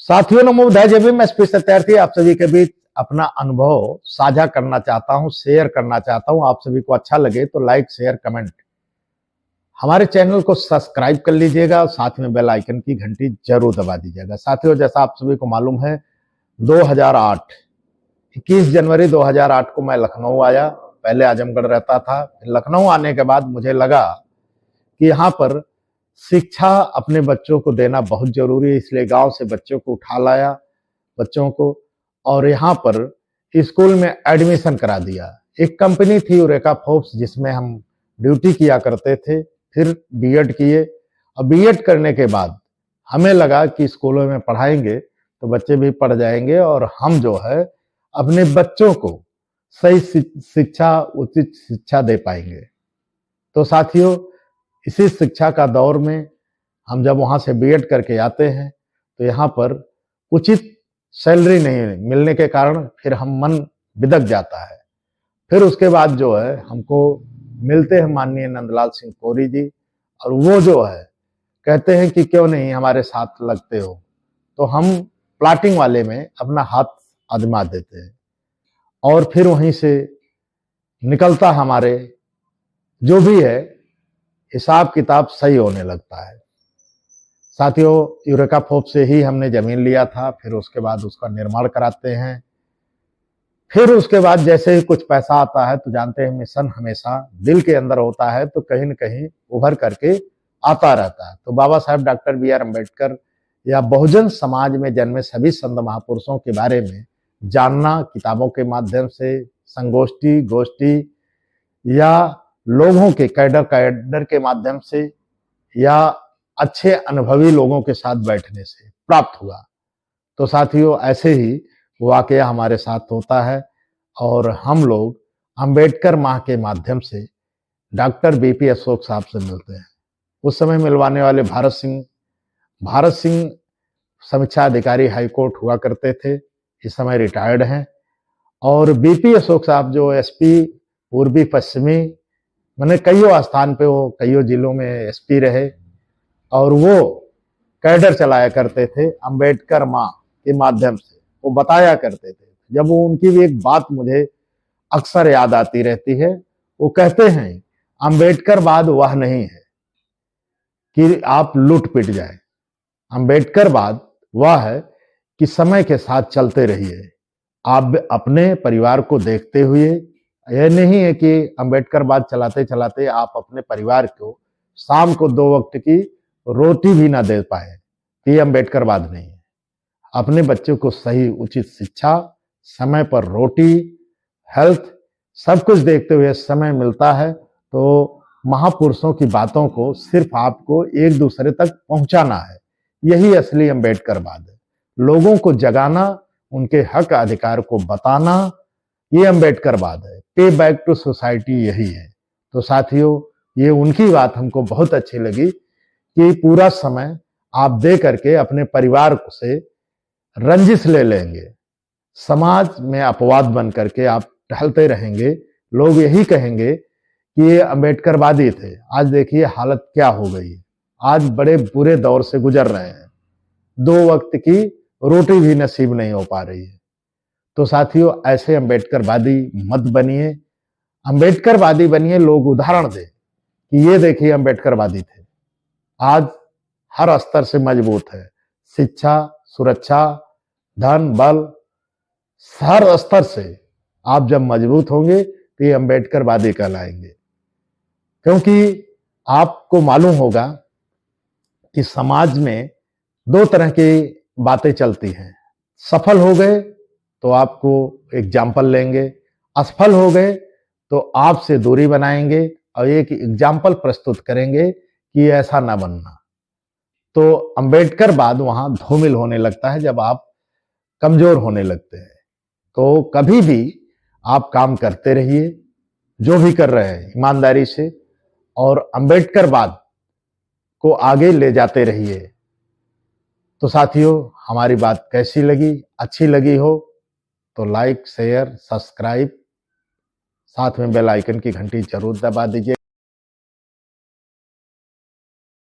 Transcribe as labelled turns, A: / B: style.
A: साथियों नमो बुद्धाय। जय भीम। मैं एसपी सत्यार्थी आप सभी के बीच अपना अनुभव साझा करना चाहता हूं, शेयर करना चाहता हूं। आप सभी को अच्छा लगे तो लाइक शेयर कमेंट, हमारे चैनल को सब्सक्राइब कर लीजिएगा, साथ में बेल आइकन की घंटी जरूर दबा दीजिएगा। साथियों जैसा आप सभी को मालूम है 2008 21 जनवरी 2008 को मैं लखनऊ आया। पहले आजमगढ़ रहता था, लखनऊ आने के बाद मुझे लगा कि यहाँ पर शिक्षा अपने बच्चों को देना बहुत जरूरी है, इसलिए गांव से बच्चों को उठा लाया बच्चों को, और यहाँ पर स्कूल में एडमिशन करा दिया। एक कंपनी थी यूरेका फोर्ब्स जिसमें हम ड्यूटी किया करते थे। फिर बीएड किए, और बीएड करने के बाद हमें लगा कि स्कूलों में पढ़ाएंगे तो बच्चे भी पढ़ जाएंगे और हम जो है अपने बच्चों को सही शिक्षा, उचित शिक्षा दे पाएंगे। तो साथियों इसी शिक्षा का दौर में हम जब वहां से बीएड करके आते हैं तो यहाँ पर उचित सैलरी नहीं मिलने के कारण फिर हम मन बिदक जाता है। फिर उसके बाद जो है हमको मिलते हैं माननीय नंदलाल सिंह कोरी जी, और वो जो है कहते हैं कि क्यों नहीं हमारे साथ लगते हो। तो हम प्लाटिंग वाले में अपना हाथ आजमा देते हैं और फिर वहीं से निकलता हमारे जो भी है हिसाब किताब सही होने लगता है। साथियों यूरेका फोर्ब्स से ही हमने जमीन लिया था, फिर उसके बाद उसका निर्माण कराते हैं। फिर उसके बाद जैसे ही कुछ पैसा आता है तो जानते हैं मिशन हमेशा दिल के अंदर होता है तो कहीं न कहीं उभर करके आता रहता है। तो बाबा साहब डॉक्टर बी.आर. अम्बेडकर या बहुजन समाज में जन्मे सभी संत महापुरुषों के बारे में जानना, किताबों के माध्यम से, संगोष्ठी गोष्ठी या लोगों के कैडर के माध्यम से या अच्छे अनुभवी लोगों के साथ बैठने से प्राप्त हुआ। तो साथियों ऐसे ही वाकया हमारे साथ होता है और हम लोग अंबेडकर माह के माध्यम से डॉक्टर बीपी अशोक साहब से मिलते हैं। उस समय मिलवाने वाले भारत सिंह समीक्षा अधिकारी हाईकोर्ट हुआ करते थे, इस समय रिटायर्ड हैं। और बीपी अशोक साहब जो एसपी पूर्वी पश्चिमी मैंने कईयों स्थान पे वो कईयों जिलों में एसपी रहे और वो कैडर चलाया करते थे अंबेडकर माँ के माध्यम से, वो बताया करते थे। जब वो उनकी भी एक बात मुझे अक्सर याद आती रहती है, वो कहते हैं अंबेडकर बाद वह नहीं है कि आप लूट पिट जाए, अंबेडकर बाद वह है कि समय के साथ चलते रहिए। आप अपने परिवार को देखते हुए, यह नहीं है कि अंबेडकर बाद चलाते चलाते आप अपने परिवार को शाम को 2 वक्त की रोटी भी ना दे पाए, ये अंबेडकर बाद नहीं है। अपने बच्चों को सही उचित शिक्षा, समय पर रोटी, हेल्थ सब कुछ देखते हुए समय मिलता है तो महापुरुषों की बातों को सिर्फ आपको एक दूसरे तक पहुंचाना है, यही असली अंबेडकर बाद है। लोगों को जगाना, उनके हक अधिकार को बताना, ये अंबेडकर बाद है। पे बैक टू सोसाइटी यही है। तो साथियों ये उनकी बात हमको बहुत अच्छी लगी कि पूरा समय आप दे करके अपने परिवार से रंजिश ले लेंगे, समाज में अपवाद बन करके आप टहलते रहेंगे, लोग यही कहेंगे कि ये अंबेडकरवादी थे। आज देखिए हालत क्या हो गई है, आज बड़े बुरे दौर से गुजर रहे हैं, 2 वक्त की रोटी भी नसीब नहीं हो पा रही है। तो साथियों ऐसे अंबेडकरवादी मत बनिए, अंबेडकरवादी बनिए, लोग उदाहरण दें कि ये देखिए अंबेडकरवादी थे। आज हर स्तर से मजबूत है, शिक्षा, सुरक्षा, धन, बल, हर स्तर से आप जब मजबूत होंगे तो ये अंबेडकरवादी कहलाएंगे। क्योंकि आपको मालूम होगा कि समाज में 2 तरह की बातें चलती हैं। सफल हो गए तो आपको एग्जाम्पल लेंगे, असफल हो गए तो आपसे दूरी बनाएंगे और एक एग्जाम्पल प्रस्तुत करेंगे कि ऐसा ना बनना। तो अंबेडकर बाद वहां धूमिल होने लगता है जब आप कमजोर होने लगते हैं। तो कभी भी आप काम करते रहिए, जो भी कर रहे हैं ईमानदारी से, और अंबेडकर बाद को आगे ले जाते रहिए। तो साथियों हमारी बात कैसी लगी, अच्छी लगी हो तो लाइक शेयर सब्सक्राइब, साथ में बेल आइकन की घंटी जरूर दबा दीजिए।